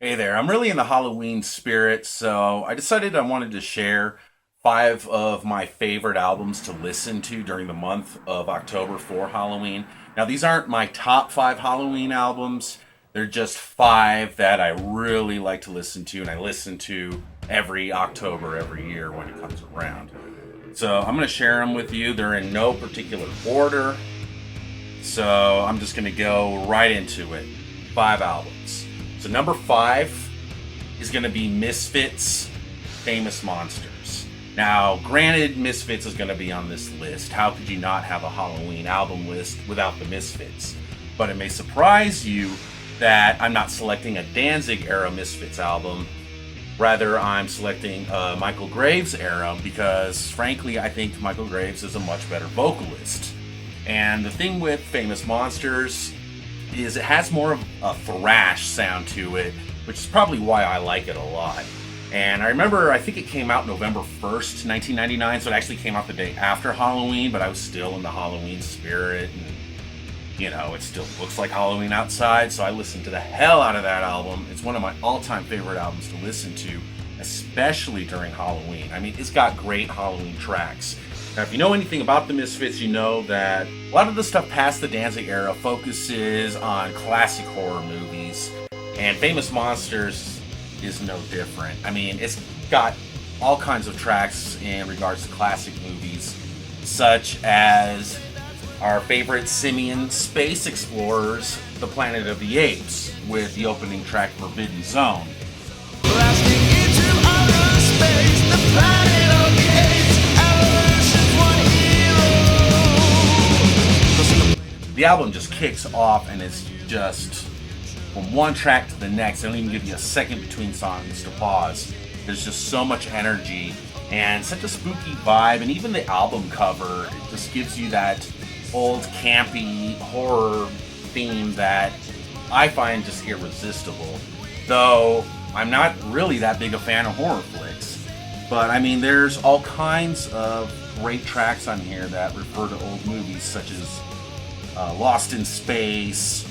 Hey there, I'm really in the Halloween spirit, so I decided I wanted to share five of my favorite albums to listen to during the month of October for Halloween. Now, these aren't my top five Halloween albums, they're just five that I really like to listen to, and I listen to every October, every year when it comes around. So I'm going to share them with you. They're in no particular order, so I'm just going to go right into it. Five albums. So number five is going to be Misfits, Famous Monsters. Now, granted, Misfits is going to be on this list. How could you not have a Halloween album list without the Misfits? But it may surprise you that I'm not selecting a Danzig era Misfits album. Rather, I'm selecting a Michael Graves era because, frankly, I think Michael Graves is a much better vocalist. And the thing with Famous Monsters is it has more of a thrash sound to it, which is probably why I like it a lot. And I remember, I think it came out November 1st, 1999, so it actually came out the day after Halloween, but I was still in the Halloween spirit, and, you know, it still looks like Halloween outside, so I listened to the hell out of that album. It's one of my all-time favorite albums to listen to, especially during Halloween. I mean, it's got great Halloween tracks. Now, if you know anything about the Misfits, you know that a lot of the stuff past the Danzig era focuses on classic horror movies, and Famous Monsters is no different. I mean, it's got all kinds of tracks in regards to classic movies, such as our favorite simian space explorers, The Planet of the Apes, with the opening track Forbidden Zone. Blasting into outer space, the planet of the apes. The album just kicks off and it's just from one track to the next. They don't even give you a second between songs to pause. There's just so much energy and such a spooky vibe, and even the album cover, it just gives you that old campy horror theme that I find just irresistible. Though I'm not really that big a fan of horror flicks. But I mean, there's all kinds of great tracks on here that refer to old movies such as Lost in Space,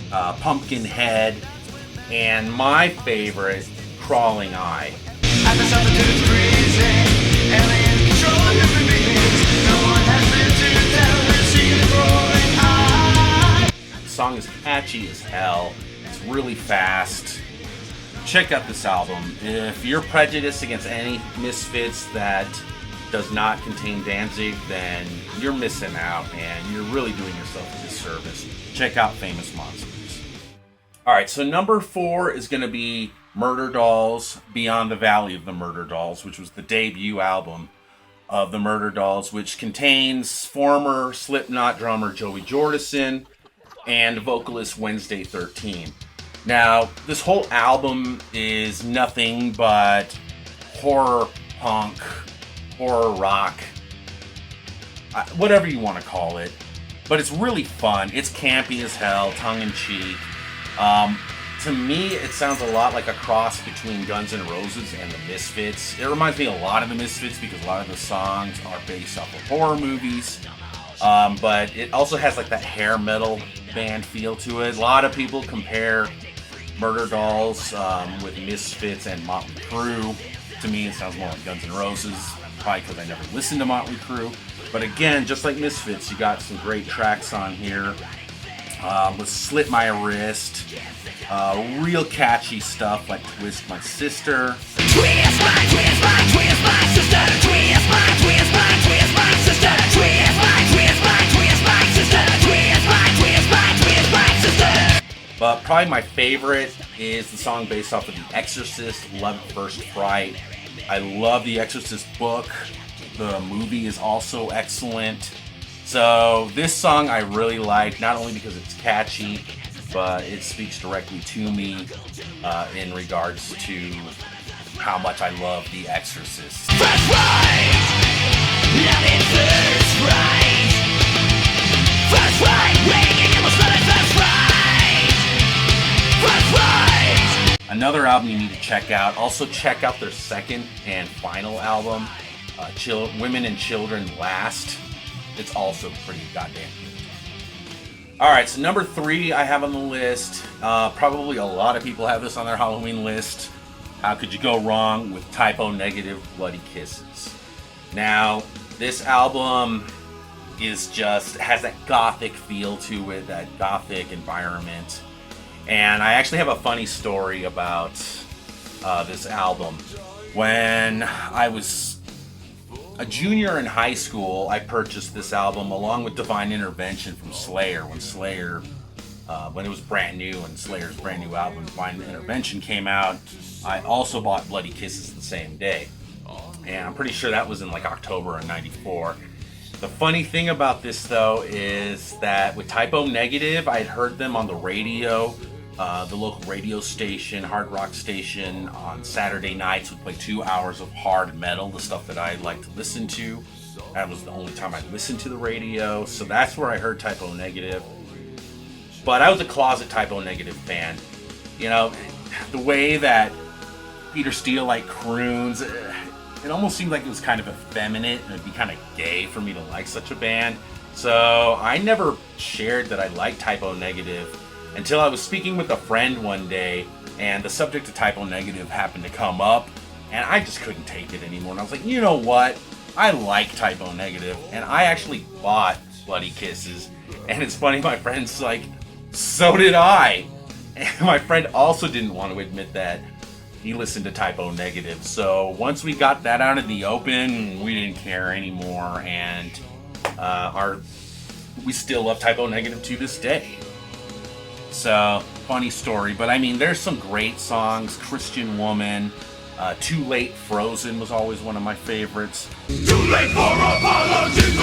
Pumpkinhead, and my favorite, Crawling Eye. At the altitude freezing, alien control human beings. No one has been to tell her see the crawling eye. The song is catchy as hell. It's really fast. Check out this album. If you're prejudiced against any Misfits that does not contain Danzig, then you're missing out and you're really doing yourself a disservice. Check out Famous Monsters. Alright, so number four is going to be Murderdolls, Beyond the Valley of the Murderdolls, which was the debut album of the Murderdolls, which contains former Slipknot drummer Joey Jordison and vocalist Wednesday 13. Now, this whole album is nothing but horror punk, horror rock, whatever you want to call it, but it's really fun. It's campy as hell, tongue-in-cheek. To me, it sounds a lot like a cross between Guns N' Roses and the Misfits. It reminds me a lot of the Misfits because a lot of the songs are based off of horror movies, but it also has like that hair metal band feel to it. A lot of people compare Murderdolls with Misfits and Motley Crue. To me, it sounds more like Guns N' Roses, probably because I never listened to Motley Crue. But again, just like Misfits, you got some great tracks on here. With Slit My Wrist, real catchy stuff like Twist My Sister. Twist my sister. Twist my sister. Twist my sister. Twist my sister. But probably my favorite is the song based off of The Exorcist, Love at First Fright. I love The Exorcist book. The movie is also excellent. So this song I really like, not only because it's catchy, but it speaks directly to me in regards to how much I love The Exorcist. First right, love it first right. First right, ringing in the sun, first right. First right. Another album you need to check out. Also check out their second and final album, Women and Children Last. It's also pretty goddamn good. All right, so number 3 I have on the list. Probably a lot of people have this on their Halloween list. How could you go wrong with Typo Negative Bloody Kisses? Now, this album has that gothic feel to it, that gothic environment. And I actually have a funny story about this album. When I was a junior in high school, I purchased this album along with Divine Intervention from Slayer. When it was brand new and Slayer's brand new album, Divine Intervention, came out, I also bought Bloody Kisses the same day. And I'm pretty sure that was in like October of '94. The funny thing about this, though, is that with Typo Negative, I had heard them on the radio. The local radio station, hard rock station, on Saturday nights would play 2 hours of hard metal, the stuff that I like to listen to. That was the only time I listened to the radio, so that's where I heard Typo Negative. But I was a closet Typo Negative fan. You know, the way that Peter Steele like croons, it almost seemed like it was kind of effeminate and it'd be kind of gay for me to like such a band. So I never shared that I liked Typo Negative until I was speaking with a friend one day and the subject of Typo Negative happened to come up and I just couldn't take it anymore. And I was like, you know what? I like Typo Negative, and I actually bought Bloody Kisses. And it's funny, my friend's like, so did I. And my friend also didn't want to admit that he listened to Typo Negative. So once we got that out in the open, we didn't care anymore, and we still love Typo Negative to this day. So, funny story. But I mean, there's some great songs. Christian Woman, Too Late Frozen was always one of my favorites. Too late for apologies.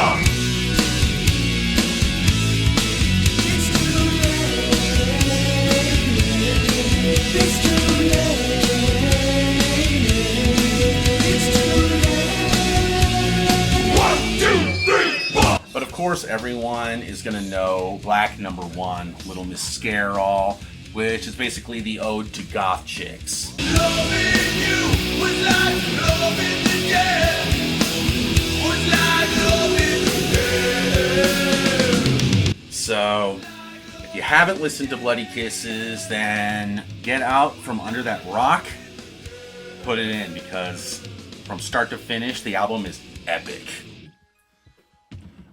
But of course, everyone is going to know Black Number 1, Little Miss Scare-All, which is basically the ode to goth chicks. Loving you was like loving the dead. Was like loving the dead. So, if you haven't listened to Bloody Kisses, then get out from under that rock, put it in, because from start to finish, the album is epic.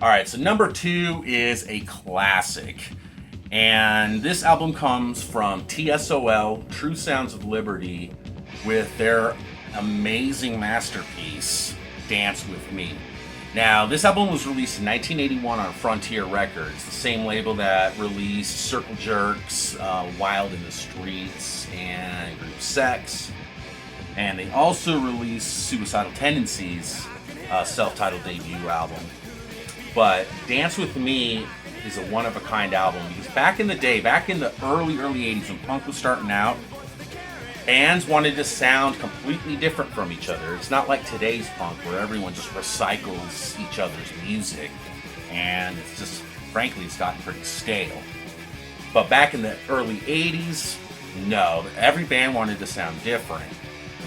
Alright, so number 2 is a classic. And this album comes from TSOL, True Sounds of Liberty, with their amazing masterpiece, Dance With Me. Now, this album was released in 1981 on Frontier Records, the same label that released Circle Jerks, Wild in the Streets, and Group Sex. And they also released Suicidal Tendencies, self-titled debut album. But Dance With Me is a one-of-a-kind album because back in the day, back in the early 80s when punk was starting out, bands wanted to sound completely different from each other. It's not like today's punk where everyone just recycles each other's music, and it's just, frankly, it's gotten pretty stale. But back in the early 80s, no, every band wanted to sound different.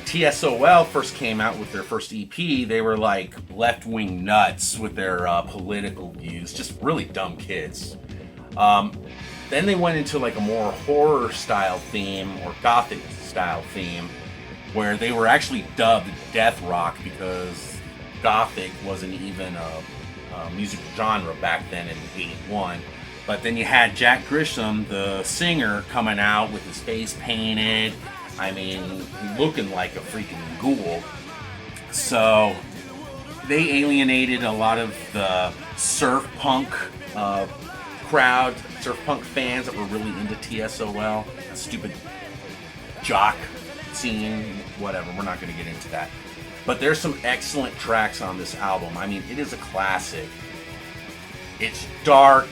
T.S.O.L. first came out with their first EP, they were like left-wing nuts with their political views, just really dumb kids. Then they went into like a more horror style theme or gothic style theme where they were actually dubbed death rock because gothic wasn't even a musical genre back then in '81. But then you had Jack Grisham, the singer, coming out with his face painted. I mean, looking like a freaking ghoul. So they alienated a lot of the surf punk crowd, surf punk fans that were really into TSOL, stupid jock scene, whatever. We're not going to get into that. But there's some excellent tracks on this album. I mean, it is a classic. It's dark.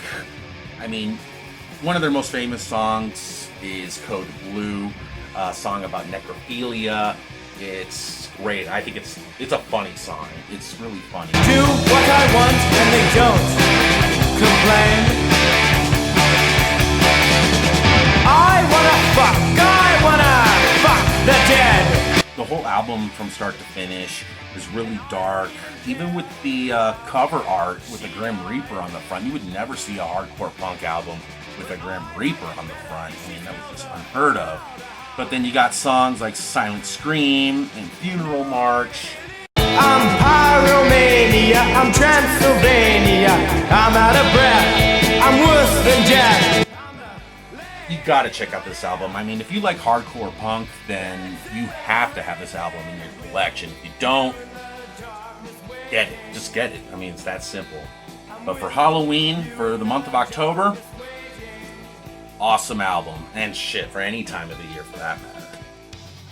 I mean, one of their most famous songs is Code Blue. A song about necrophilia. It's great. I think it's a funny song. It's really funny. Do what I want and they don't complain. I wanna fuck the dead. The the whole album from start to finish is really dark. Even with the cover art with the Grim Reaper on the front, you would never see a hardcore punk album with a Grim Reaper on the front. I mean, that was just unheard of. But then you got songs like Silent Scream and Funeral March. I'm pyromania, I'm Transylvania, I'm out of breath, I'm worse than Jack. You gotta check out this album. I mean, if you like hardcore punk, then you have to have this album in your collection. If you don't, get it. Just get it. I mean, it's that simple. But for Halloween, for the month of October, awesome album. And shit, for any time of the year for that matter.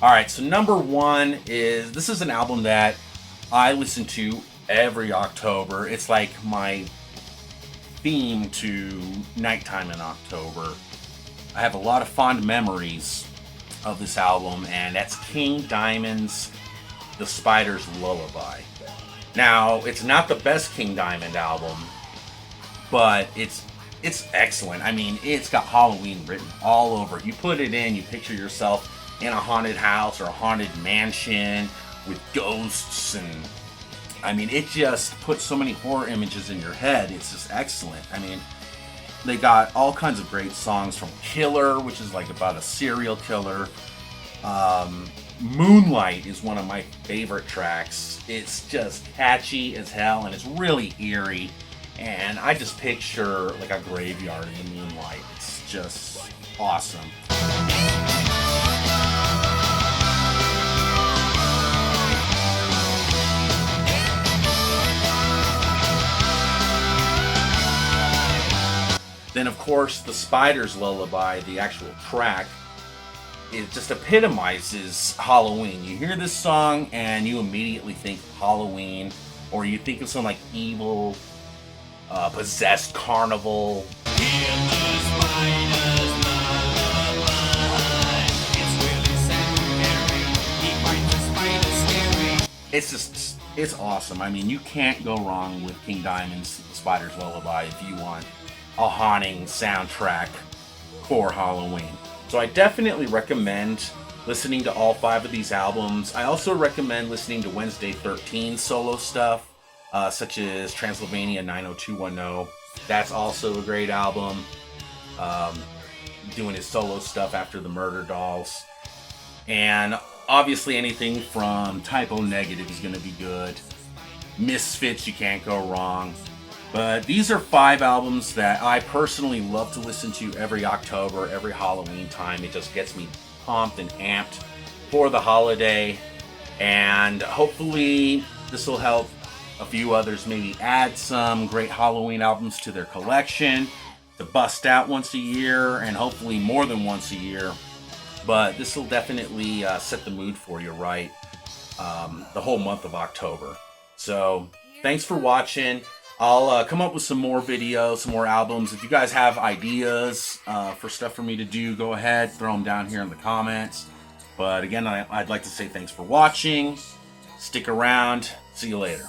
Alright, so number one this is an album that I listen to every October. It's like my theme to nighttime in October. I have a lot of fond memories of this album, and that's King Diamond's The Spider's Lullaby. Now, it's not the best King Diamond album, but it's excellent. I mean, it's got Halloween written all over it. You put it in, you picture yourself in a haunted house or a haunted mansion with ghosts, and I mean, it just puts so many horror images in your head. It's just excellent. I mean, they got all kinds of great songs from Killer, which is like about a serial killer. Moonlight is one of my favorite tracks. It's just catchy as hell, and it's really eerie. And I just picture like a graveyard in the moonlight. It's just awesome. Then, of course, The Spider's Lullaby, the actual track, it just epitomizes Halloween. You hear this song and you immediately think Halloween, or you think of some like evil, possessed carnival. It's awesome. I mean, you can't go wrong with King Diamond's The Spider's Lullaby if you want a haunting soundtrack for Halloween. So I definitely recommend listening to all 5 of these albums. I also recommend listening to Wednesday 13 solo stuff, such as Transylvania 90210. That's also a great album. Doing his solo stuff after the Murderdolls. And obviously anything from Typo Negative is going to be good. Misfits, you can't go wrong. But these are 5 albums that I personally love to listen to every October, every Halloween time. It just gets me pumped and amped for the holiday. And hopefully this will help a few others maybe add some great Halloween albums to their collection to bust out once a year, and hopefully more than once a year. But this will definitely set the mood for you, right? The whole month of October. So thanks for watching. I'll come up with some more videos, some more albums. If you guys have ideas for stuff for me to do, go ahead, throw them down here in the comments. But again, I'd like to say thanks for watching. Stick around. See you later.